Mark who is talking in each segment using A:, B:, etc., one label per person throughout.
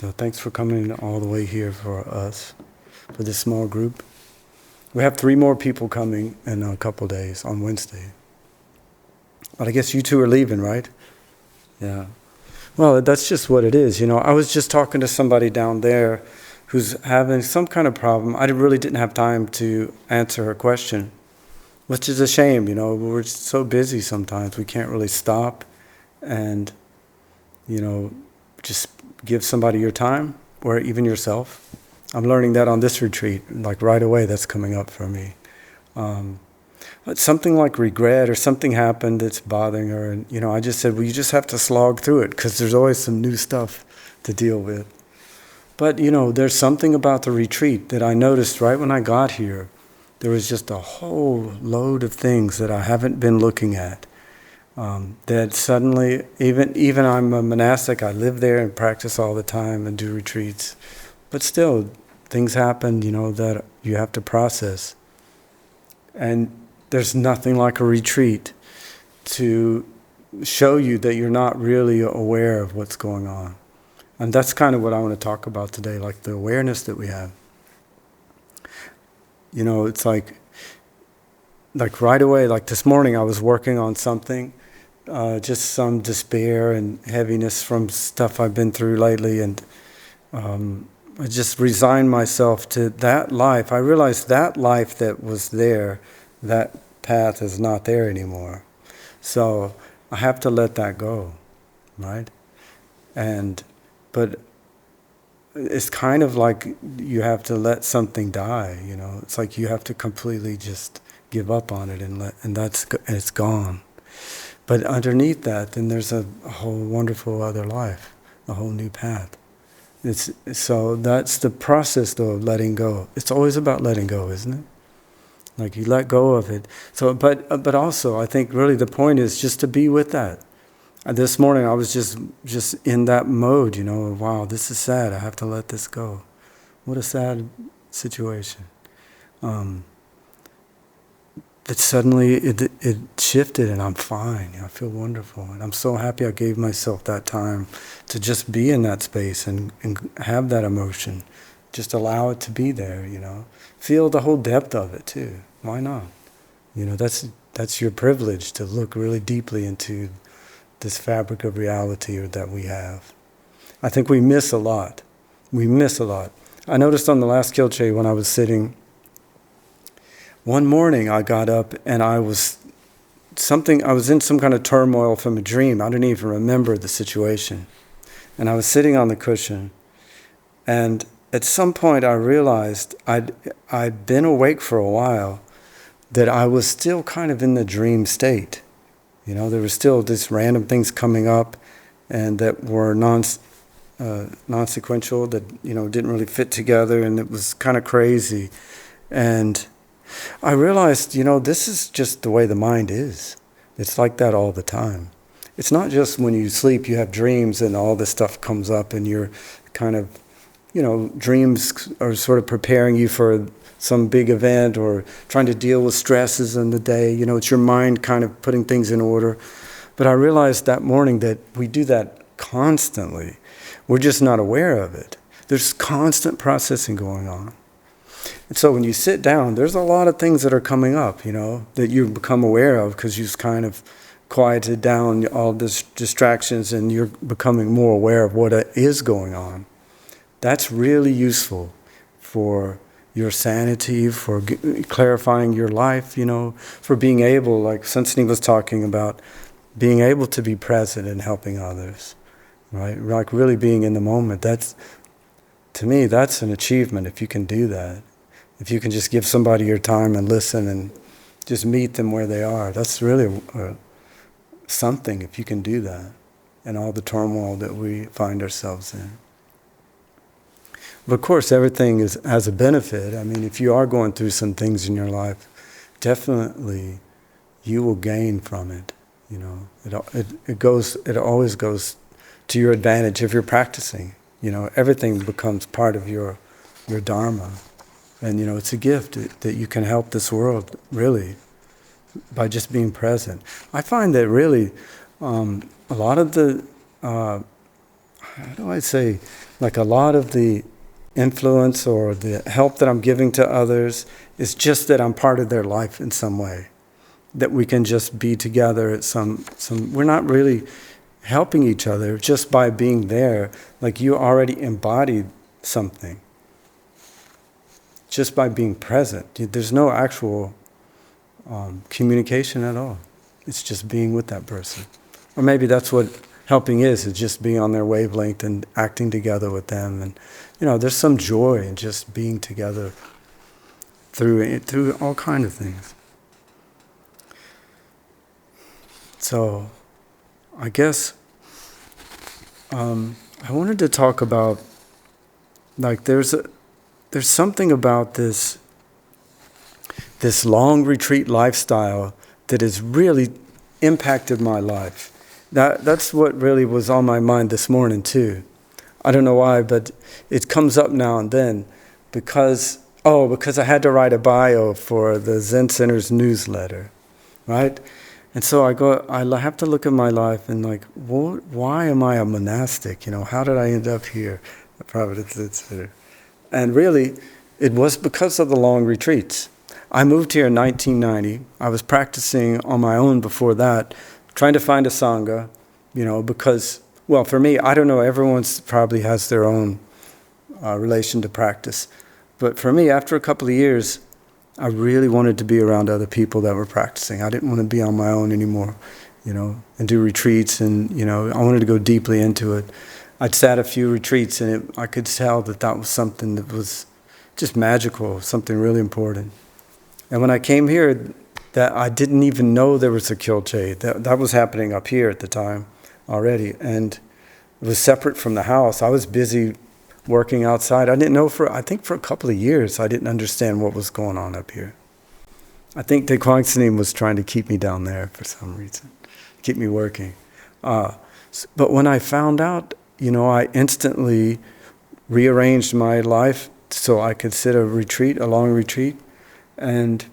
A: So thanks for coming all the way here for us, for this small group. We have 3 more people coming in a couple days on Wednesday. But I guess you 2 are leaving, right? Yeah. Well, that's just what it is. I was just talking to somebody down there who's having some kind of problem. I really didn't have time to answer her question, which is a shame. We're so busy sometimes. We can't really stop and, just give somebody your time or even yourself. I'm learning that on this retreat, like right away, that's coming up for me. But something like regret or something happened that's bothering her. And, I just said, well, you just have to slog through it because there's always some new stuff to deal with. But, there's something about the retreat that I noticed right when I got here. There was just a whole load of things that I haven't been looking at. That suddenly, even I'm a monastic, I live there and practice all the time and do retreats. But still, things happen, that you have to process. And there's nothing like a retreat to show you that you're not really aware of what's going on. And that's kind of what I want to talk about today, like the awareness that we have. It's like right away, like this morning I was working on something, just some despair and heaviness from stuff I've been through lately, and I just resigned myself to that life. I realized that life that was there, that path is not there anymore. So I have to let that go, right? But it's kind of like you have to let something die, It's like you have to completely just give up on it and it's gone. But underneath that, then there's a whole wonderful other life, a whole new path. So that's the process, though, of letting go. It's always about letting go, isn't it? Like you let go of it. So, but also, I think really the point is just to be with that. This morning I was just in that mode, wow, this is sad. I have to let this go. What a sad situation. That suddenly it shifted and I'm fine. I feel wonderful. And I'm so happy I gave myself that time to just be in that space and have that emotion. Just allow it to be there, Feel the whole depth of it too. Why not? That's your privilege to look really deeply into this fabric of reality that we have. I think we miss a lot. We miss a lot. I noticed on the last Kilche when I was sitting, one morning I got up and I was in some kind of turmoil from a dream. I didn't even remember the situation. And I was sitting on the cushion, and at some point I realized I'd been awake for a while, that I was still kind of in the dream state. There were still these random things coming up and that were non-sequential, that, didn't really fit together, and it was kind of crazy. And I realized, this is just the way the mind is. It's like that all the time. It's not just when you sleep, you have dreams and all this stuff comes up and you're kind of, dreams are sort of preparing you for some big event or trying to deal with stresses in the day. It's your mind kind of putting things in order. But I realized that morning that we do that constantly. We're just not aware of it. There's constant processing going on. And so when you sit down, there's a lot of things that are coming up, that you become aware of because you've kind of quieted down all these distractions and you're becoming more aware of what is going on. That's really useful for your sanity, for clarifying your life, for being able, like Sunsini was talking about, being able to be present and helping others, right? Like really being in the moment. To me, that's an achievement if you can do that. If you can just give somebody your time and listen and just meet them where they are. That's really something if you can do that in all the turmoil that we find ourselves in. But of course, everything has a benefit. I mean, if you are going through some things in your life, definitely you will gain from it. It always goes to your advantage if you're practicing. Everything becomes part of your Dharma. And, it's a gift that you can help this world, really, by just being present. I find that really a lot of the, how do I say, Like a lot of the influence or the help that I'm giving to others is just that I'm part of their life in some way. That we can just be together at some we're not really helping each other just by being there. Like you already embodied something. Just by being present. There's no actual communication at all. It's just being with that person. Or maybe that's what helping is just being on their wavelength and acting together with them. And there's some joy in just being together through all kind of things. So, I guess I wanted to talk about, like, there's something about this long retreat lifestyle that has really impacted my life. That's what really was on my mind this morning too. I don't know why, but it comes up now and then because I had to write a bio for the Zen Center's newsletter, right? And so I have to look at my life and like, why am I a monastic? How did I end up here at Providence Zen Center? And really, it was because of the long retreats. I moved here in 1990. I was practicing on my own before that, trying to find a Sangha, because, well, for me, I don't know, everyone's probably has their own relation to practice. But for me, after a couple of years, I really wanted to be around other people that were practicing. I didn't want to be on my own anymore, and do retreats, and, I wanted to go deeply into it. I'd sat a few retreats, and I could tell that was something that was just magical, something really important. And when I came here, that I didn't even know there was a Kyolche. That was happening up here at the time already, and it was separate from the house. I was busy working outside. I didn't know I think for a couple of years, I didn't understand what was going on up here. I think Wonil Sunim was trying to keep me down there for some reason, keep me working. But when I found out, I instantly rearranged my life so I could sit a long retreat, and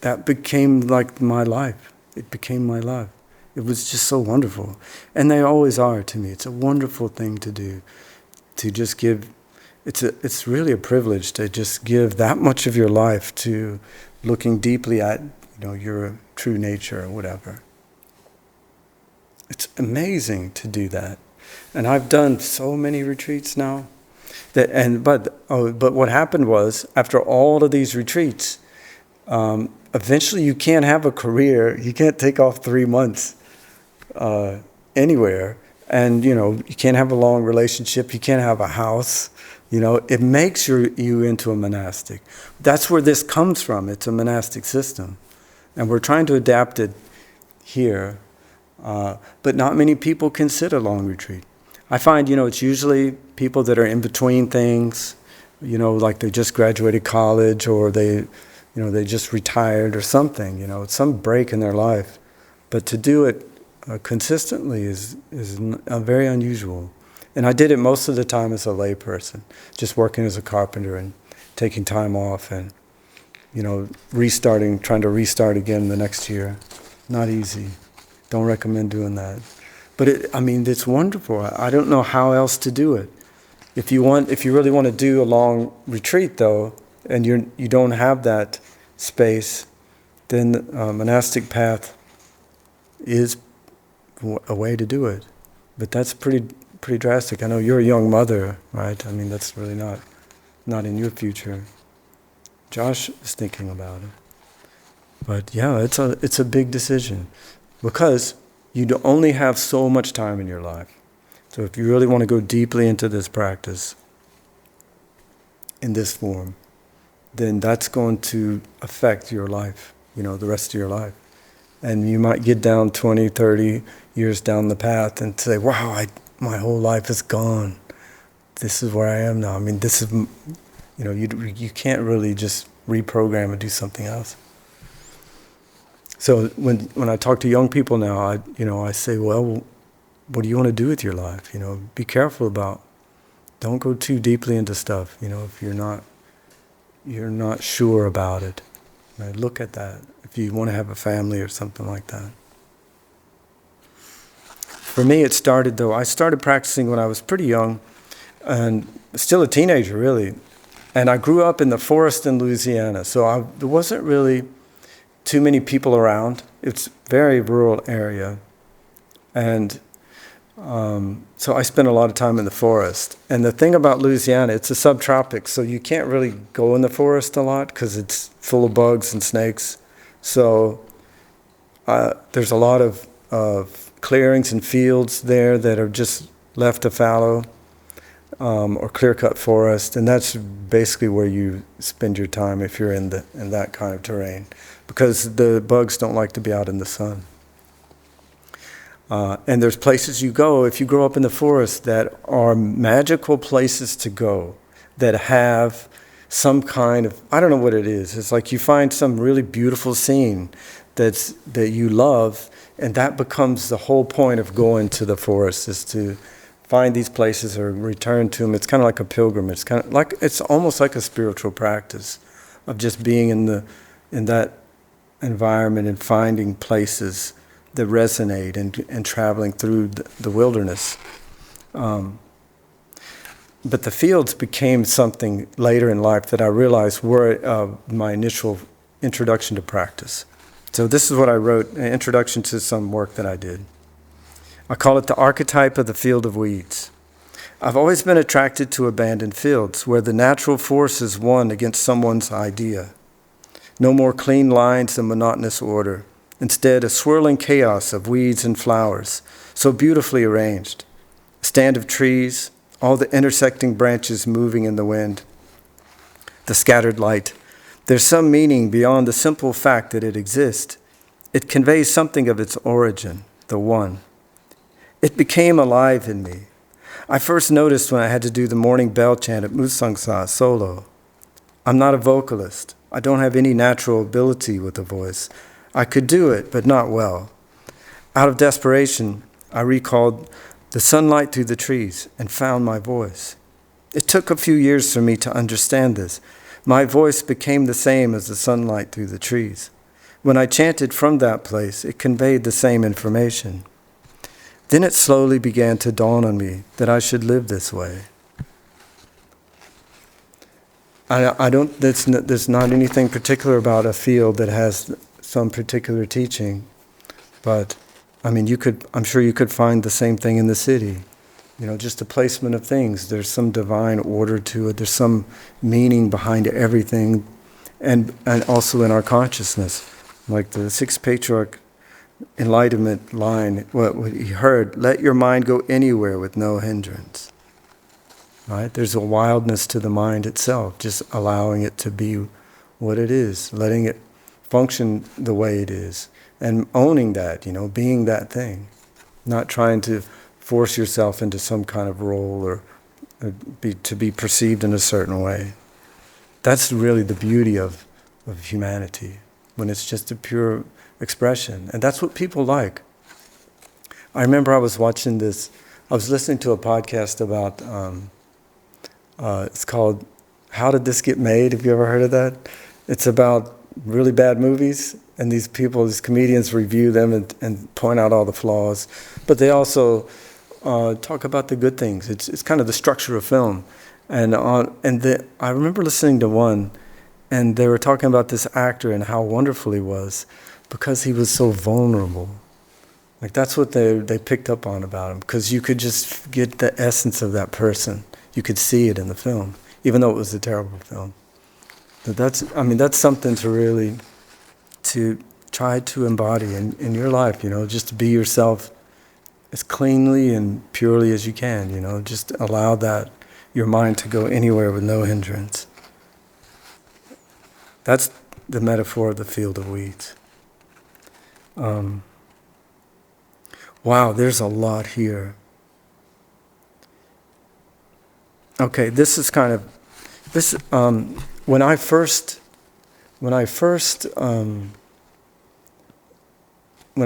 A: that became like my life. It became my life. It was just so wonderful. And they always are to me. It's a wonderful thing to do, to just give. It's really a privilege to just give that much of your life to looking deeply at, your true nature or whatever. It's amazing to do that. And I've done so many retreats now. But what happened was, after all of these retreats, eventually you can't have a career. You can't take off 3 months anywhere, and you can't have a long relationship. You can't have a house. It makes you into a monastic. That's where this comes from. It's a monastic system, and we're trying to adapt it here. But not many people can sit a long retreat. I find, it's usually people that are in between things, like they just graduated college, or they just retired or something, some break in their life. But to do it consistently is very unusual. And I did it most of the time as a lay person, just working as a carpenter and taking time off and, trying to restart again the next year. Not easy. Don't recommend doing that. But it's wonderful. I don't know how else to do it. If you really want to do a long retreat though, and you don't have that space, then monastic path is a way to do it. But that's pretty drastic. I know you're a young mother, right? That's really not in your future. Josh is thinking about it. But yeah, it's a big decision, because you only have so much time in your life. So if you really want to go deeply into this practice in this form, then that's going to affect your life, the rest of your life. And you might get down 20, 30 years down the path and say, wow, my whole life is gone. This is where I am now. This is, you can't really just reprogram and do something else. So when I talk to young people now, I say, well, what do you want to do with your life? Be careful about, don't go too deeply into stuff, if you're not sure about it. Right? Look at that, if you want to have a family or something like that. For me, it started, though, I started practicing when I was pretty young and still a teenager, really. And I grew up in the forest in Louisiana, so there wasn't really too many people around. It's a very rural area. And so I spent a lot of time in the forest. And the thing about Louisiana, it's a subtropic, so you can't really go in the forest a lot because it's full of bugs and snakes. So there's a lot of clearings and fields there that are just left to fallow, or clear-cut forest, and that's basically where you spend your time if you're in that kind of terrain, because the bugs don't like to be out in the sun. And there's places you go, if you grow up in the forest, that are magical places to go, that have some kind of, I don't know what it is. It's like you find some really beautiful scene that you love, and that becomes the whole point of going to the forest, is to find these places or return to them. It's kind of like a pilgrimage. It's almost like a spiritual practice of just being in that environment and finding places that resonate and traveling through the wilderness. But the fields became something later in life that I realized were my initial introduction to practice. So this is what I wrote, an introduction to some work that I did. I call it the archetype of the field of weeds. I've always been attracted to abandoned fields where the natural force is won against someone's idea. No more clean lines and monotonous order. Instead, a swirling chaos of weeds and flowers, so beautifully arranged. A stand of trees, all the intersecting branches moving in the wind. The scattered light. There's some meaning beyond the simple fact that it exists. It conveys something of its origin, the one. It became alive in me. I first noticed when I had to do the morning bell chant at Musangsa solo. I'm not a vocalist. I don't have any natural ability with a voice. I could do it, but not well. Out of desperation, I recalled the sunlight through the trees and found my voice. It took a few years for me to understand this. My voice became the same as the sunlight through the trees. When I chanted from that place, it conveyed the same information. Then it slowly began to dawn on me that I should live this way. There's not anything particular about a field that has some particular teaching, but I'm sure you could find the same thing in the city. Just the placement of things. There's some divine order to it. There's some meaning behind everything, and also in our consciousness, like the sixth patriarch enlightenment line, what he heard, let your mind go anywhere with no hindrance. Right? There's a wildness to the mind itself, just allowing it to be what it is, letting it function the way it is, and owning that, being that thing, not trying to force yourself into some kind of role or to be perceived in a certain way. That's really the beauty of humanity, when it's just a pure expression. And that's what people like. I remember I was listening to a podcast about, it's called How Did This Get Made? Have you ever heard of that? It's about really bad movies, and these comedians review them and point out all the flaws. But they also talk about the good things. It's kind of the structure of film. I remember listening to one, and they were talking about this actor and how wonderful he was, because he was so vulnerable. Like, that's what they picked up on about him, because you could just get the essence of that person. You could see it in the film, even though it was a terrible film. But that's something to really to try to embody in your life, just to be yourself as cleanly and purely as you can, just allow your mind to go anywhere with no hindrance. That's the metaphor of the field of weeds. Wow, there's a lot here. Okay, this is kind of when I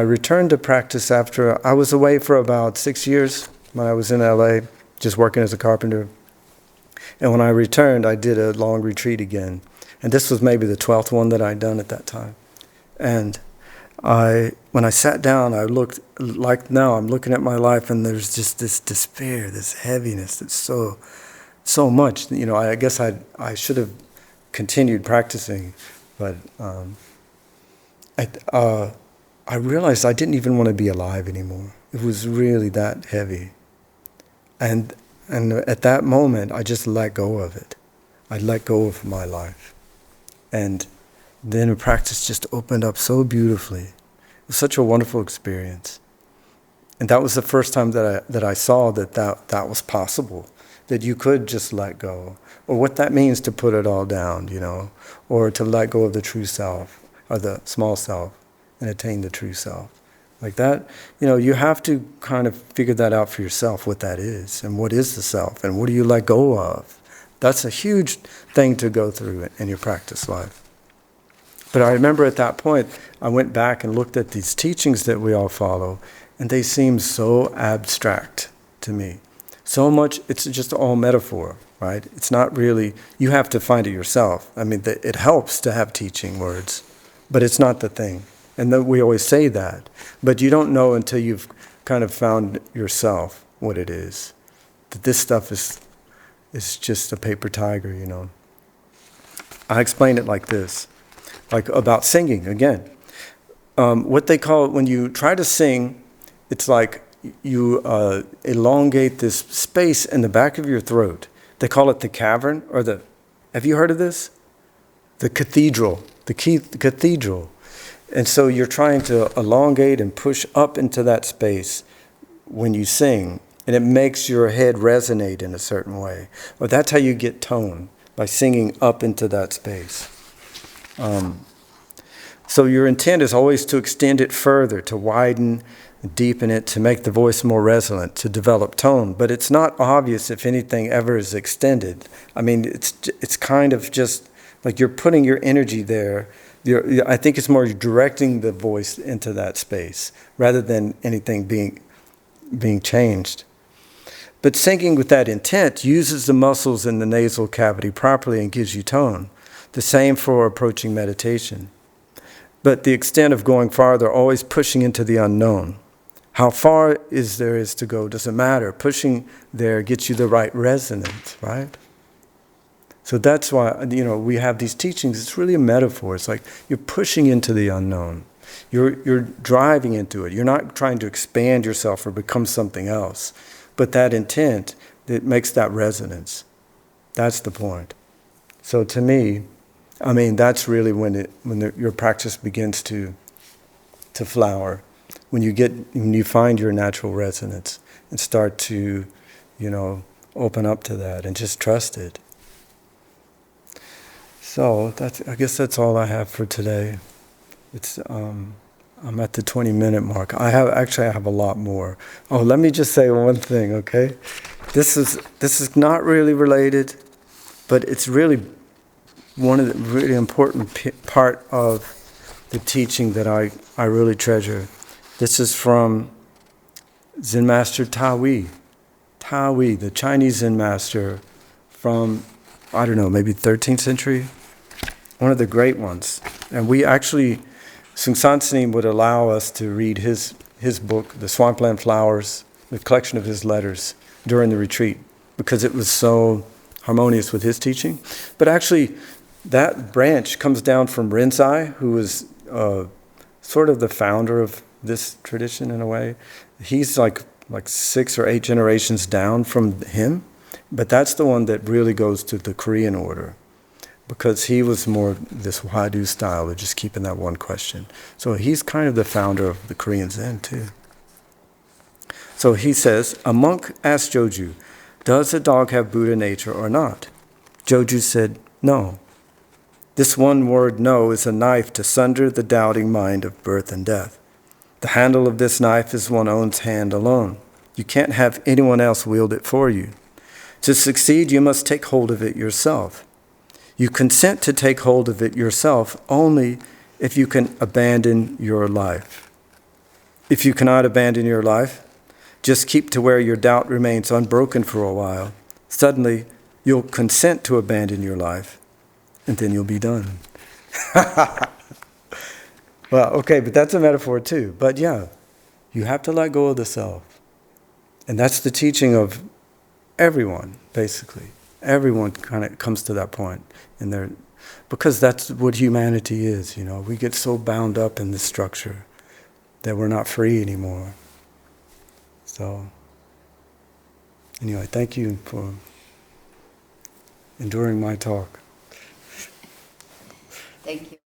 A: returned to practice after I was away for about 6 years when I was in LA, just working as a carpenter. And when I returned, I did a long retreat again. And this was maybe the 12th one that I'd done at that time. And when I sat down, I looked, like now I'm looking at my life, and there's just this despair, this heaviness that's so much. I guess I should have continued practicing, but I realized I didn't even want to be alive anymore. It was really that heavy. And at that moment, I just let go of it. I let go of my life. And then the practice just opened up so beautifully. It was such a wonderful experience. And that was the first time that I saw that was possible, that you could just let go, or what that means to put it all down, or to let go of the true self, or the small self, and attain the true self. Like that, you have to kind of figure that out for yourself, what that is, and what is the self, and what do you let go of. That's a huge thing to go through in your practice life. But I remember at that point, I went back and looked at these teachings that we all follow, and they seem so abstract to me. So much, it's just all metaphor, right? It's not really, you have to find it yourself. I mean, it helps to have teaching words, but it's not the thing. And we always say that, but you don't know until you've kind of found yourself what it is. That this stuff is just a paper tiger, I explain it like this, like about singing again. What they call, when you try to sing, it's like you elongate this space in the back of your throat. They call it the cavern, or have you heard of this? The cathedral, the cathedral. And so you're trying to elongate and push up into that space when you sing, and it makes your head resonate in a certain way. Well, that's how you get tone, by singing up into that space. So your intent is always to extend it further, to widen, deepen it, to make the voice more resonant, to develop tone. But it's not obvious if anything ever is extended. I mean, it's kind of just like you're putting your energy there. I think it's more directing the voice into that space rather than anything being changed. But singing with that intent uses the muscles in the nasal cavity properly and gives you tone. The same for approaching meditation. But the extent of going farther, always pushing into the unknown. How far there is to go doesn't matter. Pushing there gets you the right resonance, right? So that's why, we have these teachings. It's really a metaphor. It's like you're pushing into the unknown. You're driving into it. You're not trying to expand yourself or become something else. But that intent, that makes that resonance. That's the point. So to me, that's really when your practice begins to flower. When you find your natural resonance and start to, open up to that and just trust it. So I guess that's all I have for today. It's I'm at the 20-minute mark. I have a lot more. Oh, let me just say one thing, okay? This is not really related, but it's really one of the really important part of the teaching that I really treasure. This is from Zen Master Taoyi. Taoyi, the Chinese Zen master from, I don't know, maybe 13th century. One of the great ones. And we actually, Seung San Sunim would allow us to read his book, The Swampland Flowers, the collection of his letters during the retreat, because it was so harmonious with his teaching. But actually, that branch comes down from Rinzai, who was sort of the founder of this tradition in a way. He's like 6 or 8 generations down from him, but that's the one that really goes to the Korean order, because he was more this Wadu style of just keeping that one question. So he's kind of the founder of the Korean Zen too. So he says, a monk asked Joju, does a dog have Buddha nature or not? Joju said, no. This one word no is a knife to sunder the doubting mind of birth and death. The handle of this knife is one's own hand alone. You can't have anyone else wield it for you. To succeed, you must take hold of it yourself. You consent to take hold of it yourself only if you can abandon your life. If you cannot abandon your life, just keep to where your doubt remains unbroken for a while. Suddenly, you'll consent to abandon your life, and then you'll be done. Well, okay, but that's a metaphor too. But yeah, you have to let go of the self. And that's the teaching of everyone, basically. Everyone kind of comes to that point in their, because that's what humanity is, you know. We get so bound up in this structure that we're not free anymore. So, anyway, thank you for enduring my talk.
B: Thank you.